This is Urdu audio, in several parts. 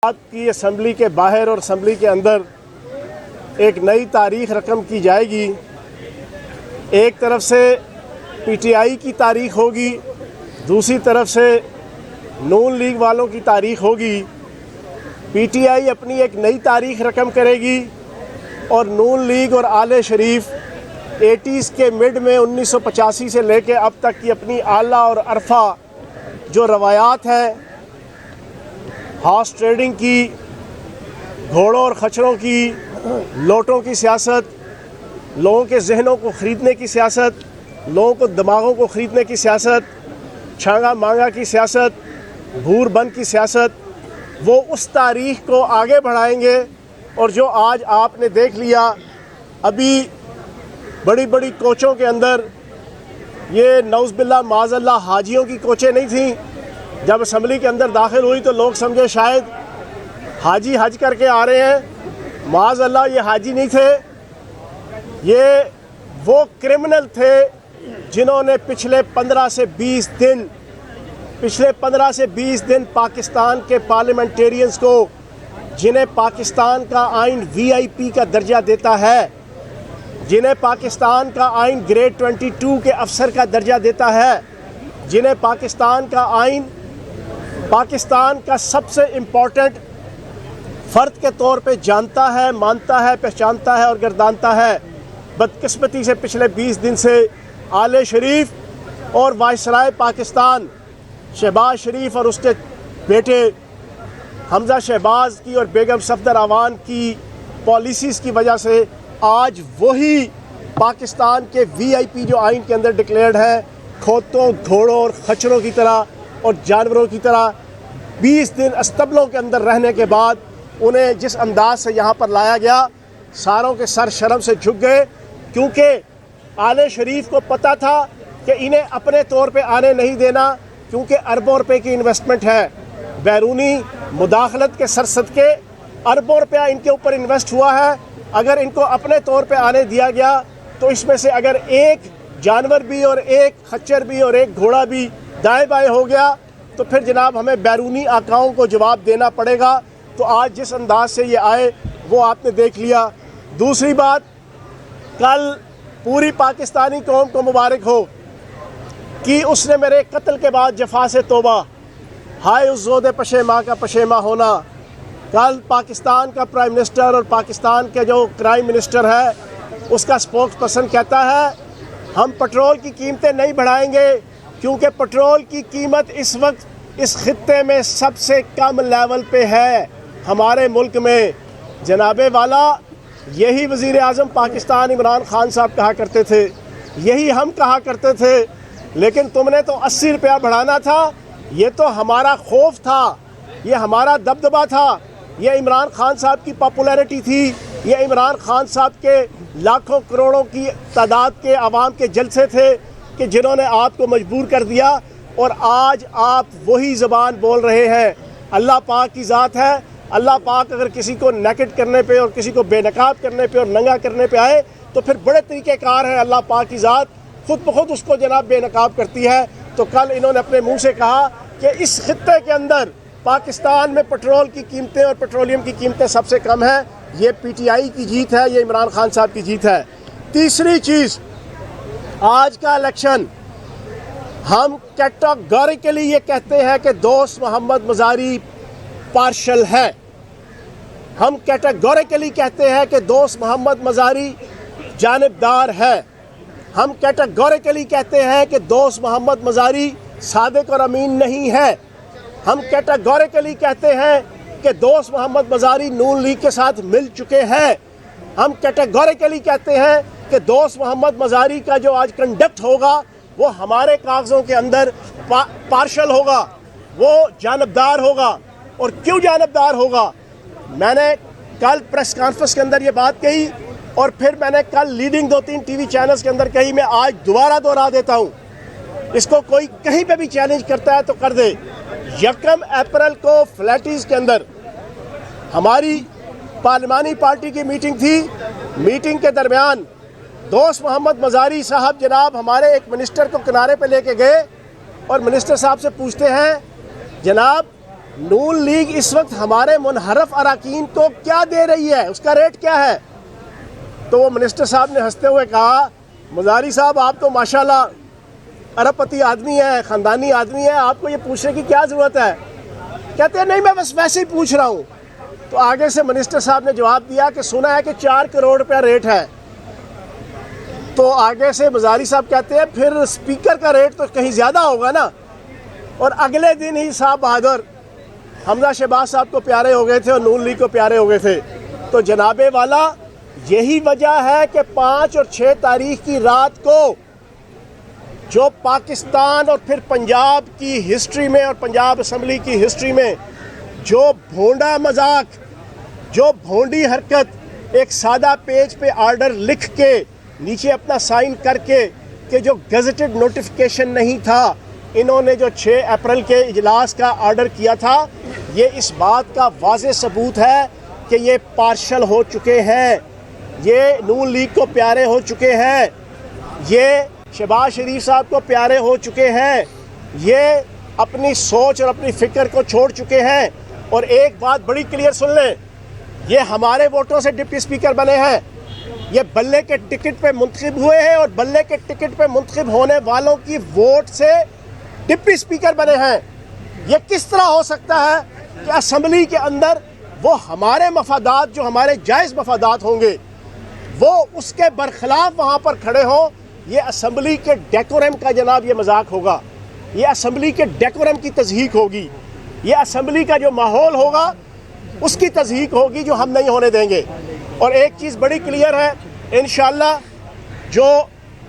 کی اسمبلی کے باہر اور اسمبلی کے اندر ایک نئی تاریخ رقم کی جائے گی۔ ایک طرف سے پی ٹی آئی کی تاریخ ہوگی، دوسری طرف سے نون لیگ والوں کی تاریخ ہوگی۔ پی ٹی آئی اپنی ایک نئی تاریخ رقم کرے گی اور نون لیگ اور آل شریف 80s کے مڈ میں 1985 سے لے کے اب تک کی اپنی اعلیٰ اور عرفہ جو روایات ہیں، ہارس ٹریڈنگ کی، گھوڑوں اور خچروں کی، لوٹوں کی سیاست، لوگوں کے ذہنوں کو خریدنے کی سیاست، لوگوں کو دماغوں کو خریدنے کی سیاست، چھانگا مانگا کی سیاست، بھور بند کی سیاست، وہ اس تاریخ کو آگے بڑھائیں گے۔ اور جو آج آپ نے دیکھ لیا، ابھی بڑی بڑی کوچوں کے اندر یہ نعوذ باللہ معاذ اللہ حاجیوں کی کوچیں نہیں تھیں۔ جب اسمبلی کے اندر داخل ہوئی تو لوگ سمجھے شاید حاجی حج کر کے آ رہے ہیں، معاذ اللہ یہ حاجی نہیں تھے، یہ وہ کرمنل تھے جنہوں نے پچھلے 15 سے 20 دن پاکستان کے پارلیمنٹیرینز کو، جنہیں پاکستان کا آئین وی آئی پی کا درجہ دیتا ہے، جنہیں پاکستان کا آئین گریڈ 22 کے افسر کا درجہ دیتا ہے، جنہیں پاکستان کا آئین پاکستان کا سب سے امپورٹنٹ فرد کے طور پہ جانتا ہے، مانتا ہے، پہچانتا ہے اور گردانتا ہے، بدقسمتی سے پچھلے 20 دن سے آل شریف اور وائسرائے پاکستان شہباز شریف اور اس کے بیٹے حمزہ شہباز کی اور بیگم صفدر اعوان کی پالیسیز کی وجہ سے آج وہی پاکستان کے وی آئی پی جو آئین کے اندر ڈکلیئرڈ ہے، کھوتوں، گھوڑوں اور خچروں کی طرح اور جانوروں کی طرح 20 دن استبلوں کے اندر رہنے کے بعد انہیں جس انداز سے یہاں پر لایا گیا، ساروں کے سر شرم سے جھک گئے، کیونکہ آل شریف کو پتہ تھا کہ انہیں اپنے طور پہ آنے نہیں دینا، کیونکہ اربوں روپے کی انویسٹمنٹ ہے، بیرونی مداخلت کے سرصدقے اربوں روپیہ ان کے اوپر انویسٹ ہوا ہے۔ اگر ان کو اپنے طور پہ آنے دیا گیا تو اس میں سے اگر ایک جانور بھی اور ایک خچر بھی اور ایک گھوڑا بھی دائیں بائیں ہو گیا تو پھر جناب ہمیں بیرونی آقاؤں کو جواب دینا پڑے گا۔ تو آج جس انداز سے یہ آئے وہ آپ نے دیکھ لیا۔ دوسری بات، کل پوری پاکستانی قوم کو مبارک ہو کہ اس نے میرے قتل کے بعد جفا سے توبہ، ہائے اس زود پشیماں کا پشیماں ہونا۔ کل پاکستان کا پرائم منسٹر اور پاکستان کے جو کرائم منسٹر ہے اس کا اسپوکس پرسن کہتا ہے ہم پٹرول کی قیمتیں نہیں بڑھائیں گے، کیونکہ پٹرول کی قیمت اس وقت اس خطے میں سب سے کم لیول پہ ہے ہمارے ملک میں۔ جناب والا، یہی وزیر اعظم پاکستان عمران خان صاحب کہا کرتے تھے، یہی ہم کہا کرتے تھے، لیکن تم نے تو 80 روپیہ بڑھانا تھا۔ یہ تو ہمارا خوف تھا، یہ ہمارا دبدبہ تھا، یہ عمران خان صاحب کی پاپولیرٹی تھی، یہ عمران خان صاحب کے لاکھوں کروڑوں کی تعداد کے عوام کے جلسے تھے کہ جنہوں نے آپ کو مجبور کر دیا، اور آج آپ وہی زبان بول رہے ہیں۔ اللہ پاک کی ذات ہے، اللہ پاک اگر کسی کو نیکڈ کرنے پہ اور کسی کو بے نقاب کرنے پہ اور ننگا کرنے پہ آئے تو پھر بڑے طریقہ کار ہیں، اللہ پاک کی ذات خود بخود اس کو جناب بے نقاب کرتی ہے۔ تو کل انہوں نے اپنے منہ سے کہا کہ اس خطے کے اندر پاکستان میں پٹرول کی قیمتیں اور پیٹرولیم کی قیمتیں سب سے کم ہیں۔ یہ پی ٹی آئی کی جیت ہے، یہ عمران خان صاحب کی جیت ہے۔ تیسری چیز، آج کا الیکشن ہم کیٹاگوریکلی یہ کہتے ہیں کہ دوست محمد مزاری پارشل ہے۔ ہم کیٹاگوریکلی کہتے ہیں کہ دوست محمد مزاری جانبدار ہے۔ ہم کیٹاگوریکلی کہتے ہیں کہ دوست محمد مزاری صادق اور امین نہیں ہے۔ ہم کیٹاگوریکلی کہتے ہیں کہ دوست محمد مزاری نون لیگ کے ساتھ مل چکے ہیں۔ ہم کیٹاگوریکلی کہتے ہیں کہ دوست محمد مزاری کا جو آج کنڈکٹ ہوگا وہ ہمارے کاغذوں کے اندر پارشل ہوگا، وہ جانبدار ہوگا۔ اور کیوں جانبدار ہوگا؟ میں نے کل پریس کانفرنس کے اندر یہ بات کہی، اور پھر میں نے کل لیڈنگ 2-3 ٹی وی چینلز کے اندر کہی، میں آج دوبارہ دہرا دیتا ہوں، اس کو کوئی کہیں پہ بھی چیلنج کرتا ہے تو کر دے۔ 1 اپریل کو فلیٹیز کے اندر ہماری پارلیمانی پارٹی کی میٹنگ تھی۔ میٹنگ کے درمیان دوست محمد مزاری صاحب جناب ہمارے ایک منسٹر کو کنارے پہ لے کے گئے اور منسٹر صاحب سے پوچھتے ہیں جناب نون لیگ اس وقت ہمارے منحرف اراکین کو کیا دے رہی ہے، اس کا ریٹ کیا ہے؟ تو وہ منسٹر صاحب نے ہنستے ہوئے کہا مزاری صاحب آپ تو ماشاءاللہ ارب پتی آدمی ہیں، خاندانی آدمی ہیں، آپ کو یہ پوچھنے کی کیا ضرورت ہے؟ کہتے ہیں نہیں میں بس ویسے ہی پوچھ رہا ہوں۔ تو آگے سے منسٹر صاحب نے جواب دیا کہ سنا ہے کہ 4 کروڑ روپیہ ریٹ ہے۔ تو آگے سے مزاری صاحب کہتے ہیں پھر اسپیکر کا ریٹ تو کہیں زیادہ ہوگا نا۔ اور اگلے دن ہی صاحب بہادر حمزہ شہباز صاحب کو پیارے ہو گئے تھے اور نون لیگ کو پیارے ہو گئے تھے۔ تو جناب والا یہی وجہ ہے کہ 5 اور 6 تاریخ کی رات کو جو پاکستان اور پھر پنجاب کی ہسٹری میں اور پنجاب اسمبلی کی ہسٹری میں جو بھونڈا مذاق، جو بھونڈی حرکت، ایک سادہ پیج پہ آرڈر لکھ کے نیچے اپنا سائن کر کے کہ جو گزٹڈ نوٹیفیکیشن نہیں تھا، انہوں نے جو 6 اپریل کے اجلاس کا آرڈر کیا تھا، یہ اس بات کا واضح ثبوت ہے کہ یہ پارشل ہو چکے ہیں، یہ نون لیگ کو پیارے ہو چکے ہیں، یہ شہباز شریف صاحب کو پیارے ہو چکے ہیں، یہ اپنی سوچ اور اپنی فکر کو چھوڑ چکے ہیں۔ اور ایک بات بڑی کلیئر سن لیں، یہ ہمارے ووٹوں سے ڈپٹی اسپیکر بنے ہیں، یہ بلے کے ٹکٹ پہ منتخب ہوئے ہیں اور بلے کے ٹکٹ پہ منتخب ہونے والوں کی ووٹ سے ڈپٹی اسپیکر بنے ہیں۔ یہ کس طرح ہو سکتا ہے کہ اسمبلی کے اندر وہ ہمارے مفادات جو ہمارے جائز مفادات ہوں گے وہ اس کے برخلاف وہاں پر کھڑے ہوں؟ یہ اسمبلی کے ڈیکورم کا جناب یہ مذاق ہوگا، یہ اسمبلی کے ڈیکورم کی تضحیق ہوگی، یہ اسمبلی کا جو ماحول ہوگا اس کی تضحیق ہوگی جو ہم نہیں ہونے دیں گے۔ اور ایک چیز بڑی کلیئر ہے، انشاءاللہ جو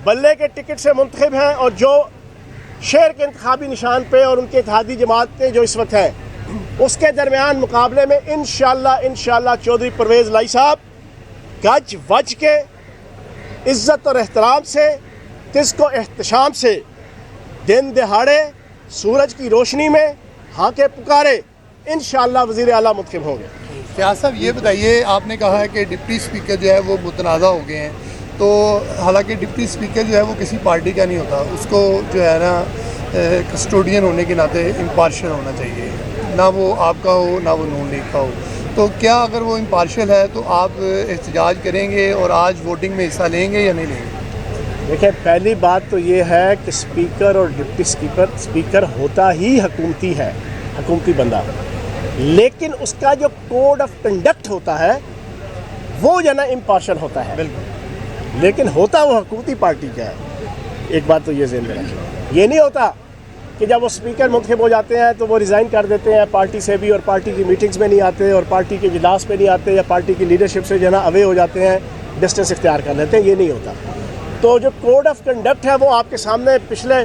بلے کے ٹکٹ سے منتخب ہیں اور جو شہر کے انتخابی نشان پہ اور ان کے اتحادی جماعتیں جو اس وقت ہیں اس کے درمیان مقابلے میں انشاءاللہ چودھری پرویز لائی صاحب گج وج کے عزت اور احترام سے، کس کو احتشام سے، دن دہاڑے سورج کی روشنی میں ہانکے پکارے انشاءاللہ وزیر اعلیٰ منتخب ہوں گے۔ فیاض صاحب یہ بتائیے، آپ نے کہا ہے کہ ڈپٹی اسپیکر جو ہے وہ متنازع ہو گئے ہیں، تو حالانکہ ڈپٹی اسپیکر جو ہے وہ کسی پارٹی کا نہیں ہوتا، اس کو جو ہے نا کسٹوڈین ہونے کے ناطے امپارشل ہونا چاہیے، نہ وہ آپ کا ہو نہ وہ نون لیگ کا ہو، تو کیا اگر وہ امپارشل ہے تو آپ احتجاج کریں گے اور آج ووٹنگ میں حصہ لیں گے یا نہیں لیں گے؟ دیکھیں پہلی بات تو یہ ہے کہ اسپیکر اور ڈپٹی اسپیکر ہوتا ہی حکومتی ہے، حکومتی بندہ، لیکن اس کا جو کوڈ آف کنڈکٹ ہوتا ہے وہ جو نا امپارشل ہوتا ہے، بالکل، لیکن ہوتا وہ حکومتی پارٹی کا ہے۔ ایک بات تو یہ ذہن میں رکھیں، یہ نہیں ہوتا کہ جب وہ اسپیکر منتخب ہو جاتے ہیں تو وہ ریزائن کر دیتے ہیں پارٹی سے بھی اور پارٹی کی میٹنگز میں نہیں آتے اور پارٹی کے اجلاس پہ نہیں آتے یا پارٹی کی لیڈرشپ سے جو ہے نا اوے ہو جاتے ہیں، ڈسٹنس اختیار کر لیتے ہیں، یہ نہیں ہوتا۔ تو جو کوڈ آف کنڈکٹ ہے وہ آپ کے سامنے پچھلے،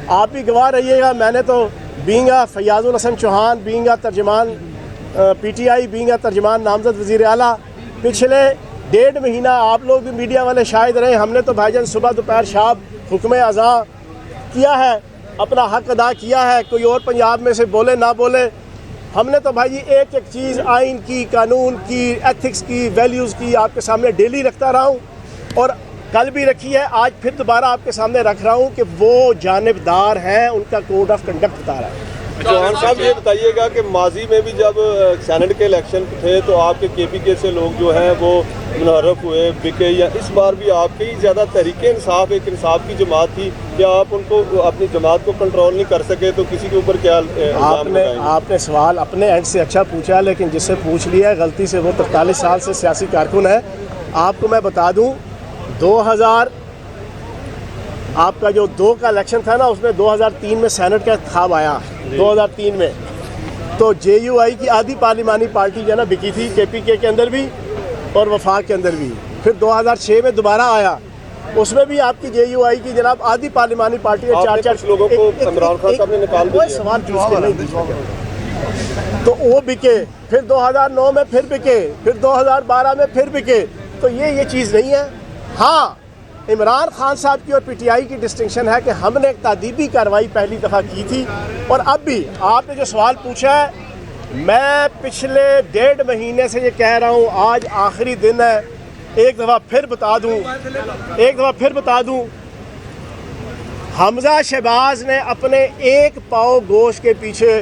آپ بھی گواہ رہیے گا، میں نے تو بینگ فیاض الحسن چوہان، بینگ ترجمان پی ٹی آئی، بینگ ترجمان نامزد وزیر اعلیٰ، پچھلے 1.5 مہینہ آپ لوگ بھی میڈیا والے شاہد رہے، ہم نے تو بھائی جان صبح دوپہر شام حکم اذاں کیا ہے، اپنا حق ادا کیا ہے، کوئی اور پنجاب میں سے بولے نہ بولے، ہم نے تو بھائی جی ایک چیز آئین کی، قانون کی، ایتھکس کی، ویلیوز کی آپ کے سامنے ڈیلی رکھتا رہا ہوں اور کل بھی رکھی ہے، آج پھر دوبارہ آپ کے سامنے رکھ رہا ہوں کہ وہ جانبدار ہیں، ان کا کوڈ آف کنڈکٹ بتا رہا ہے۔ چوہان صاحب یہ بتائیے گا کہ ماضی میں بھی جب سینٹ کے الیکشن تھے تو آپ کے کے پی کے سے لوگ جو ہیں وہ منحرف ہوئے، بکے، یا اس بار بھی آپ کی زیادہ تحریک انصاف ایک انصاف کی جماعت تھی، کیا آپ ان کو اپنی جماعت کو کنٹرول نہیں کر سکے تو کسی کے اوپر کیا الزام لگائیں گے؟ آپ نے سوال اپنے اینڈ سے اچھا پوچھا، لیکن جس سے پوچھ لیا ہے غلطی سے وہ 43 سال سے سیاسی کارکن ہے۔ آپ کو میں بتا دوں 2000 آپ کا جو 2 کا الیکشن تھا نا، اس میں 2003 میں سینٹ کا انتخاب آیا، 2003 میں تو جے یو آئی کی آدھی پارلیمانی پارٹی جو ہے نا بکی تھی، کے پی کے اندر بھی اور وفاق کے اندر بھی، پھر 2006 میں دوبارہ آیا، اس میں بھی آپ کی جے یو آئی کی جناب آدھی پارلیمانی پارٹی ہے، 4 لوگوں کو عمران خان صاحب نے نکال دیا، سوال پوچھ کے نہیں، تو وہ بکے، پھر 2009 میں پھر بکے، پھر 2012 میں پھر بکے، تو یہ چیز نہیں ہے۔ ہاں عمران خان صاحب کی اور پی ٹی آئی کی ڈسٹنکشن ہے کہ ہم نے ایک تعدیبی کارروائی پہلی دفعہ کی تھی، اور اب بھی آپ نے جو سوال پوچھا ہے، میں پچھلے 1.5 مہینے سے یہ کہہ رہا ہوں، آج آخری دن ہے، ایک دفعہ پھر بتا دوں، حمزہ شہباز نے اپنے ایک پاؤ گوشت کے پیچھے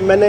MNA